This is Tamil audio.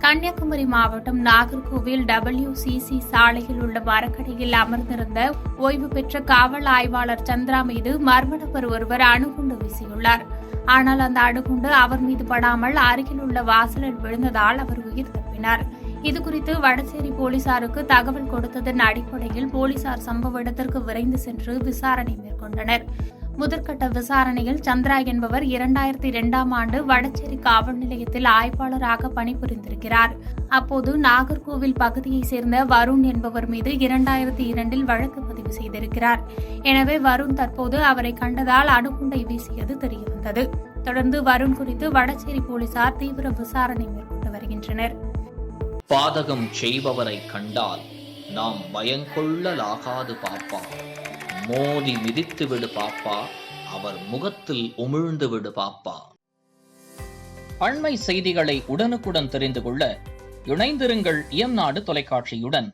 கன்னியாகுமரி மாவட்டம் நாகர்கோவில் WCC சாலையில் உள்ள மரக்கடையில் அமர்ந்திருந்த ஓய்வு பெற்ற காவல் ஆய்வாளர் சந்திரா மீது மர்ம நபர் ஒருவர் அணுகுண்டு வீசியுள்ளார். ஆனால் அந்த அணுகுண்டு அவர் மீது படாமல் அருகில் உள்ள வாசலில் விழுந்ததால் அவர் உயிர் தப்பினார். இதுகுறித்து வடசேரி போலீசாருக்கு தகவல் கொடுத்ததன் அடிப்படையில் போலீசார் சம்பவ இடத்திற்கு விரைந்து சென்று விசாரணை மேற்கொண்டனர். முதற்கட்ட விசாரணையில் சந்திரா என்பவர் 2002ஆம் ஆண்டு வடசேரி காவல் நிலையத்தில் ஆய்வாளராக பணிபுரிந்திருக்கிறார். அப்போது நாகர்கோவில் பகுதியைச் சேர்ந்த வருண் என்பவர் மீது 2002இல் வழக்கு பதிவு செய்திருக்கிறார். எனவே வருண் தற்போது அவரை கண்டதால் அணுகுண்டை வீசியது தெரியவந்தது. தொடர்ந்து வருண் குறித்து வடசேரி போலீசார் தீவிர விசாரணை மேற்கொண்டு வருகின்றனர். பாதகம் செய்பவரை கண்டால் நாம் பயங்கொள்ளலாகாது பாப்பா, மோதி மிதித்து விடு பாப்பா, அவர் முகத்தில் உமிழ்ந்து விடு பாப்பா. அண்மை செய்திகளை உடனுக்குடன் தெரிந்து கொள்ள இணைந்திருங்கள் இயம்நாடு தொலைக்காட்சியுடன்.